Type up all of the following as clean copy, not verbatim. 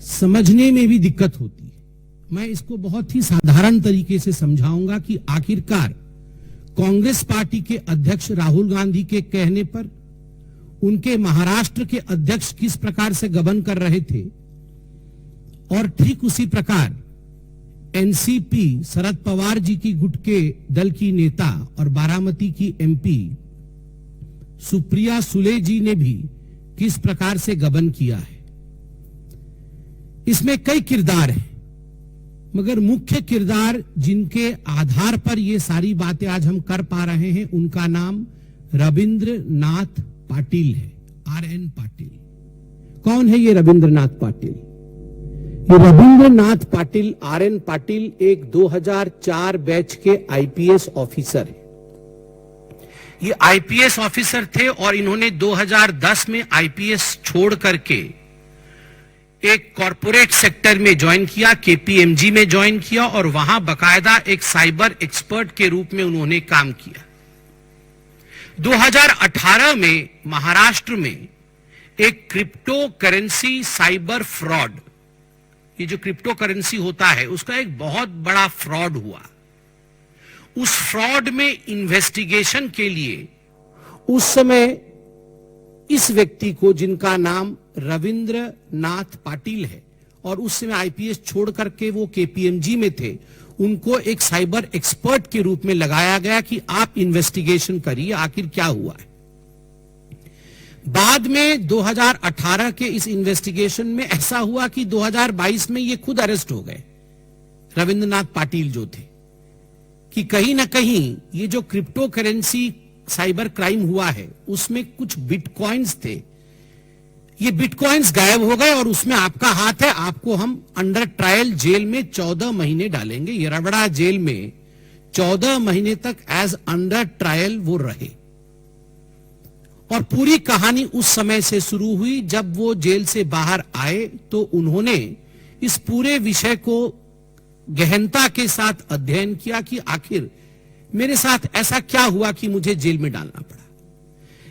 समझने में भी दिक्कत होती है। मैं इसको बहुत ही साधारण तरीके से समझाऊंगा कि आखिरकार कांग्रेस पार्टी के अध्यक्ष राहुल गांधी के कहने पर उनके महाराष्ट्र के अध्यक्ष किस प्रकार से गबन कर रहे थे, और ठीक उसी प्रकार एनसीपी शरद पवार जी की गुट के दल की नेता और बारामती की एमपी सुप्रिया सुले जी ने भी किस प्रकार से गबन किया है। इसमें कई किरदार हैं, मगर मुख्य किरदार जिनके आधार पर ये सारी बातें आज हम कर पा रहे हैं, उनका नाम रविंद्रनाथ पाटिल है, RN पाटिल। कौन है ये रविंद्रनाथ पाटिल? ये रविंद्रनाथ पाटिल, RN पाटिल एक 2004 बैच के आईपीएस ऑफिसर है। ये आईपीएस ऑफिसर थे और इन्होंने 2010 में आईपीएस छोड़ करके एक कॉरपोरेट सेक्टर में ज्वाइन किया, केपीएमजी में ज्वाइन किया और वहां बकायदा एक साइबर एक्सपर्ट के रूप में उन्होंने काम किया। 2018 में महाराष्ट्र में एक क्रिप्टो करेंसी साइबर फ्रॉड, ये जो क्रिप्टो करेंसी होता है उसका एक बहुत बड़ा फ्रॉड हुआ। उस फ्रॉड में इन्वेस्टिगेशन के लिए उस समय इस व्यक्ति को, जिनका नाम रविंद्रनाथ पाटिल है और उस समय आईपीएस छोड़ करके वो केपीएमजी में थे, उनको एक साइबर एक्सपर्ट के रूप में लगाया गया कि आप इन्वेस्टिगेशन करिए आखिर क्या हुआ है। बाद में 2018 के इस इन्वेस्टिगेशन में ऐसा हुआ कि 2022 में ये खुद अरेस्ट हो गए, रविंद्रनाथ पाटिल जो थे, कि कहीं ना कहीं ये जो क्रिप्टो करेंसी साइबर क्राइम हुआ है उसमें कुछ बिटकॉइंस थे, ये बिटकॉइंस गायब हो गए और उसमें आपका हाथ है, आपको हम अंडर ट्रायल जेल में 14 महीने डालेंगे। ये रबड़ा जेल में 14 महीने तक एज अंडर ट्रायल वो रहे। और पूरी कहानी उस समय से शुरू हुई। जब वो जेल से बाहर आए तो उन्होंने इस पूरे विषय को गहनता के साथ अध्ययन किया कि आखिर मेरे साथ ऐसा क्या हुआ कि मुझे जेल में डालना पड़ा।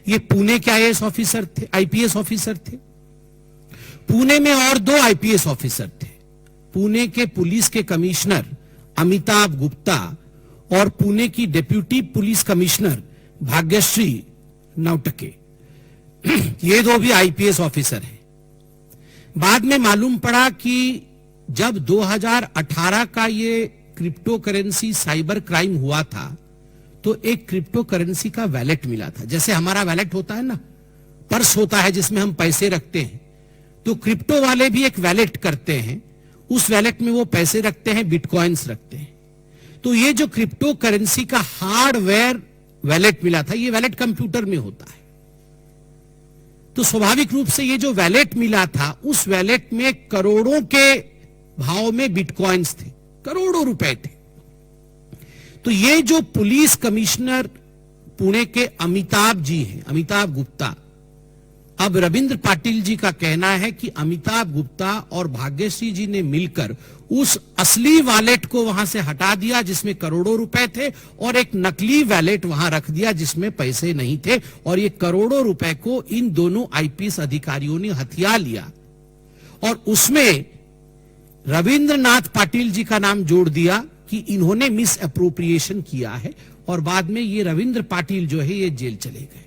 ये पुणे के आईएएस ऑफिसर थे, आईपीएस ऑफिसर थे। पुणे में और 2 आईपीएस ऑफिसर थे, पुणे के पुलिस के कमिश्नर अमिताभ गुप्ता और पुणे की डिप्यूटी पुलिस कमिश्नर भाग्यश्री नौटके। ये 2 भी आईपीएस ऑफिसर हैं। बाद में मालूम पड़ा कि जब 2018 का ये क्रिप्टो करेंसी साइबर क्राइम हुआ था तो एक क्रिप्टो करेंसी का वैलेट मिला था। जैसे हमारा वैलेट होता है ना, पर्स होता है जिसमें हम पैसे रखते हैं, तो क्रिप्टो वाले भी एक वैलेट करते हैं, उस वैलेट में वो पैसे रखते हैं, बिटकॉइंस रखते हैं। तो ये जो क्रिप्टो करेंसी का हार्डवेयर वैलेट मिला था, ये वैलेट कंप्यूटर में होता है, तो स्वाभाविक रूप से ये जो वैलेट मिला था उस वैलेट में करोड़ों के भाव में बिटकॉइंस थे, करोड़ों रुपए थे। तो ये जो पुलिस कमिश्नर पुणे के अमिताभ जी हैं, अमिताभ गुप्ता, अब रविंद्र पाटिल जी का कहना है कि अमिताभ गुप्ता और भाग्यश्री जी ने मिलकर उस असली वैलेट को वहां से हटा दिया जिसमें करोड़ों रुपए थे और एक नकली वैलेट वहां रख दिया जिसमें पैसे नहीं थे, और ये करोड़ों रुपए को इन दोनों आईपीएस अधिकारियों ने हथिया लिया और उसमें रविंद्रनाथ पाटिल जी का नाम जोड़ दिया कि इन्होंने मिस अप्रोप्रिएशन किया है, और बाद में ये रविंद्र पाटिल जो है ये जेल चले गए।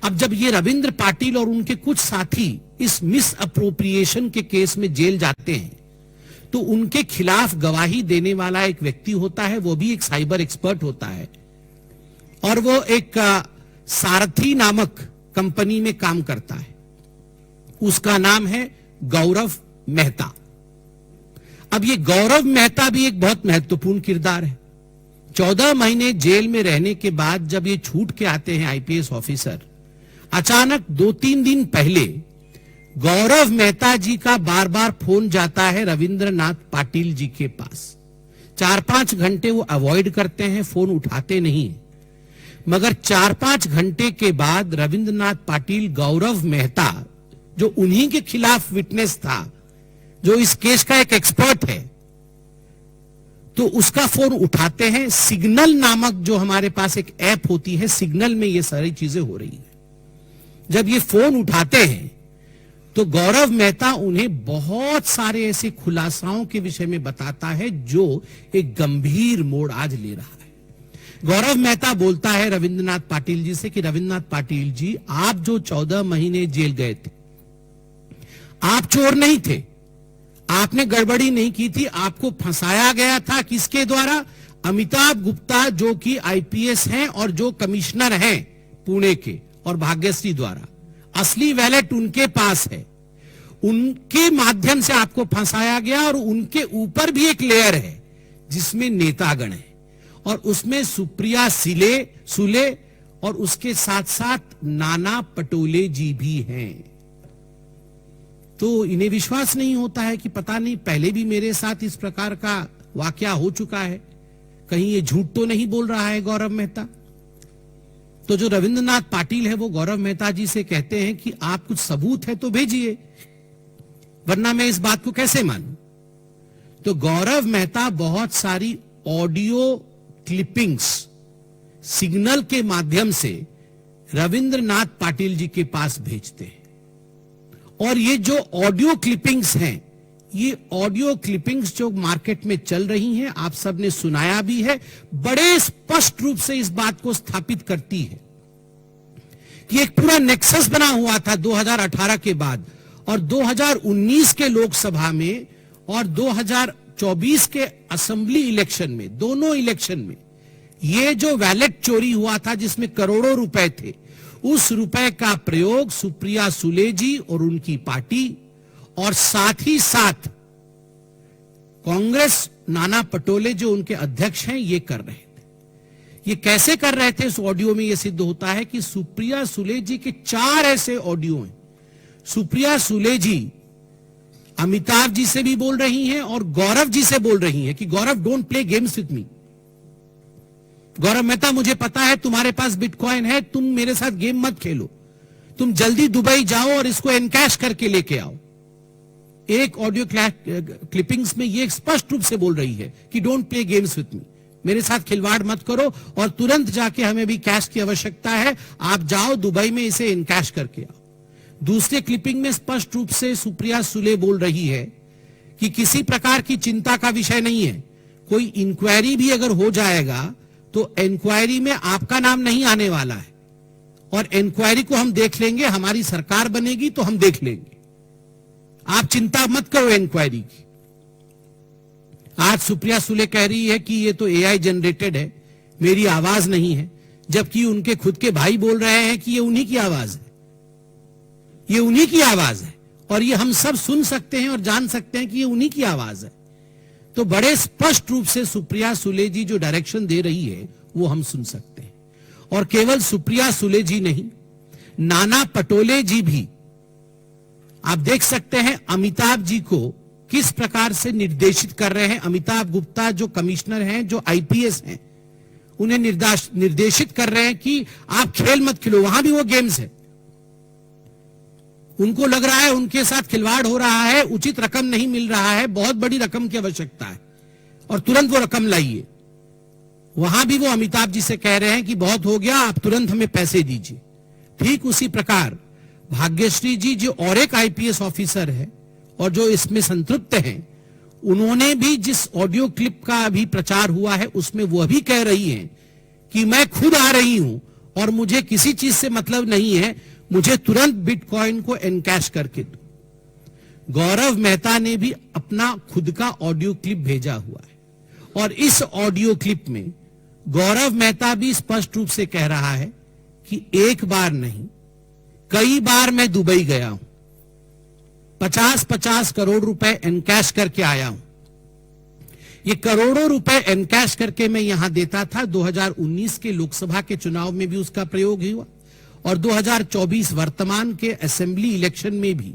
अब जब ये रविंद्र पाटिल और उनके कुछ साथी इस मिस अप्रोप्रिएशन के केस में जेल जाते हैं तो उनके खिलाफ गवाही देने वाला एक व्यक्ति होता है, वो भी एक साइबर एक्सपर्ट होता है, और वो एक सारथी नामक कंपनी में काम करता है। उसका नाम है गौरव मेहता। अब ये गौरव मेहता भी एक बहुत महत्वपूर्ण किरदार है। 14 महीने जेल में रहने के बाद जब ये छूट के आते हैं आईपीएस ऑफिसर, अचानक 2-3 दिन पहले गौरव मेहता जी का बार बार फोन जाता है रविंद्रनाथ पाटिल जी के पास। 4-5 घंटे वो अवॉइड करते हैं, फोन उठाते नहीं, मगर 4-5 घंटे के बाद रविंद्रनाथ पाटिल गौरव मेहता जो उन्हीं के खिलाफ विटनेस था, जो इस केस का एक एक्सपर्ट है, तो उसका फोन उठाते हैं। सिग्नल नामक जो हमारे पास एक ऐप होती है, सिग्नल में ये सारी चीजें हो रही है। जब ये फोन उठाते हैं तो गौरव मेहता उन्हें बहुत सारे ऐसे खुलासाओं के विषय में बताता है जो एक गंभीर मोड़ आज ले रहा है। गौरव मेहता बोलता है रविंद्रनाथ पाटिल जी से कि रविंद्रनाथ पाटिल जी, आप जो 14 महीने जेल गए थे, आप चोर नहीं थे, आपने गड़बड़ी नहीं की थी, आपको फंसाया गया था। किसके द्वारा? अमिताभ गुप्ता जो कि आईपीएस हैं और जो कमिश्नर हैं पुणे के, और भाग्यश्री द्वारा। असली वैलेट उनके पास है, उनके माध्यम से आपको फंसाया गया। और उनके ऊपर भी एक लेयर है जिसमें नेतागण है, और उसमें सुप्रिया सुले और उसके साथ साथ नाना पटोले जी भी हैं। तो इन्हें विश्वास नहीं होता है कि पता नहीं पहले भी मेरे साथ इस प्रकार का वाकया हो चुका है, कहीं ये झूठ तो नहीं बोल रहा है गौरव मेहता। तो जो रविंद्रनाथ पाटिल है वो गौरव मेहता जी से कहते हैं कि आप कुछ सबूत है तो भेजिए, वरना मैं इस बात को कैसे मानूं। तो गौरव मेहता बहुत सारी ऑडियो क्लिपिंग्स सिग्नल के माध्यम से रविंद्रनाथ पाटिल जी के पास भेजते हैं। और ये जो ऑडियो क्लिपिंग्स हैं, ये ऑडियो क्लिपिंग्स जो मार्केट में चल रही हैं, आप सबने सुनाया भी है, बड़े स्पष्ट रूप से इस बात को स्थापित करती है कि एक पूरा नेक्सस बना हुआ था 2018 के बाद, और 2019 के लोकसभा में और 2024 के असेंबली इलेक्शन में, दोनों इलेक्शन में ये जो वैलेट चोरी हुआ था जिसमें करोड़ों रुपए थे, उस रुपए का प्रयोग सुप्रिया सुले जी और उनकी पार्टी और साथ ही साथ कांग्रेस नाना पटोले जो उनके अध्यक्ष हैं ये कर रहे थे। ये कैसे कर रहे थे? इस ऑडियो में ये सिद्ध होता है कि सुप्रिया सुले जी के 4 ऐसे ऑडियो हैं। सुप्रिया सुले जी अमिताभ जी से भी बोल रही हैं और गौरव जी से बोल रही हैं कि Gaurav, don't play games with me. Gaurav Mehta, मुझे पता है तुम्हारे पास बिटकॉइन है, तुम मेरे साथ गेम मत खेलो, तुम जल्दी दुबई जाओ और इसको एनकैश करके लेके आओ। एक ऑडियो क्लिपिंग्स में ये स्पष्ट रूप से बोल रही है कि डोंट प्ले गेम्स विथ मी, मेरे साथ खिलवाड़ मत करो और तुरंत जाके, हमें भी कैश की आवश्यकता है, आप जाओ दुबई में इसे एनकैश करके आओ। दूसरे क्लिपिंग में स्पष्ट रूप से सुप्रिया सुले बोल रही है कि किसी प्रकार की चिंता का विषय नहीं है, कोई इंक्वायरी भी अगर हो जाएगा तो इंक्वायरी में आपका नाम नहीं आने वाला है, और इंक्वायरी को हम देख लेंगे, हमारी सरकार बनेगी तो हम देख लेंगे, आप चिंता मत करो इंक्वायरी की। आज सुप्रिया सुले कह रही है कि ये तो एआई जनरेटेड है, मेरी आवाज नहीं है, जबकि उनके खुद के भाई बोल रहे हैं कि ये उन्हीं की आवाज है, ये उन्हीं की आवाज है, और ये हम सब सुन सकते हैं और जान सकते हैं कि ये उन्हीं की आवाज है। तो बड़े स्पष्ट रूप से सुप्रिया सुले जी जो डायरेक्शन दे रही है वो हम सुन सकते हैं। और केवल सुप्रिया सुले जी नहीं, नाना पटोले जी भी, आप देख सकते हैं अमिताभ जी को किस प्रकार से निर्देशित कर रहे हैं। अमिताभ गुप्ता जो कमिश्नर हैं, जो आईपीएस हैं, उन्हें निर्देशित कर रहे हैं कि आप खेल मत खेलो, वहां भी वो गेम्स है। उनको लग रहा है उनके साथ खिलवाड़ हो रहा है, उचित रकम नहीं मिल रहा है, बहुत बड़ी रकम की आवश्यकता है और तुरंत वो रकम लाइए। वहां भी वो अमिताभ जी से कह रहे हैं कि बहुत हो गया, आप तुरंत हमें पैसे दीजिए। ठीक उसी प्रकार भाग्यश्री जी जो और एक आईपीएस ऑफिसर है और जो इसमें संतृप्त हैं, उन्होंने भी जिस ऑडियो क्लिप का अभी प्रचार हुआ है उसमें वो भी कह रही हैं कि मैं खुद आ रही हूं और मुझे किसी चीज से मतलब नहीं है, मुझे तुरंत बिटकॉइन को एनकैश करके दो। गौरव मेहता ने भी अपना खुद का ऑडियो क्लिप भेजा हुआ है और इस ऑडियो क्लिप में गौरव मेहता भी स्पष्ट रूप से कह रहा है कि एक बार नहीं, कई बार मैं दुबई गया हूं, 50-50 करोड़ रुपए एनकैश करके आया हूं। ये करोड़ों रुपए एनकैश करके मैं यहां देता था। 2019 के लोकसभा के चुनाव में भी उसका प्रयोग हुआ और 2024 वर्तमान के असेंबली इलेक्शन में भी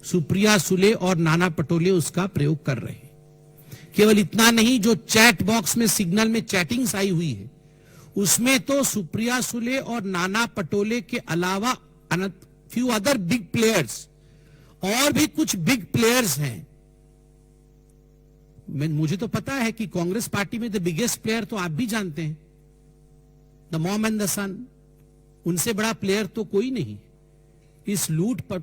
सुप्रिया सुले और नाना पटोले उसका प्रयोग कर रहे हैं। केवल इतना नहीं, जो चैट बॉक्स में सिग्नल में चैटिंग्स आई हुई है उसमें तो सुप्रिया सुले और नाना पटोले के अलावा फ्यू अदर बिग प्लेयर्स, और भी कुछ बिग प्लेयर्स हैं। मुझे तो पता है कि कांग्रेस पार्टी में द बिगेस्ट प्लेयर तो आप भी जानते हैं, द मॉम एंड द सन, उनसे बड़ा प्लेयर तो कोई नहीं। इस लूट पर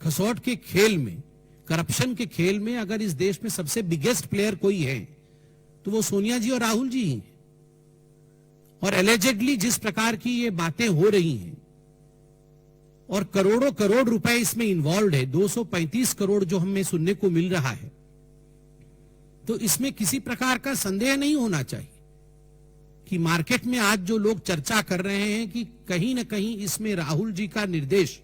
खसौट के खेल में, करप्शन के खेल में अगर इस देश में सबसे बिगेस्ट प्लेयर कोई है तो वो सोनिया जी और राहुल जी हैं। और एलिजेडली जिस प्रकार की ये बातें हो रही हैं और करोड़ों करोड़ रुपए इसमें इन्वॉल्व है, 235 करोड़ जो हमें सुनने को मिल रहा है, तो इसमें किसी प्रकार का संदेह नहीं होना चाहिए कि मार्केट में आज जो लोग चर्चा कर रहे हैं कि कहीं ना कहीं इसमें राहुल जी का निर्देश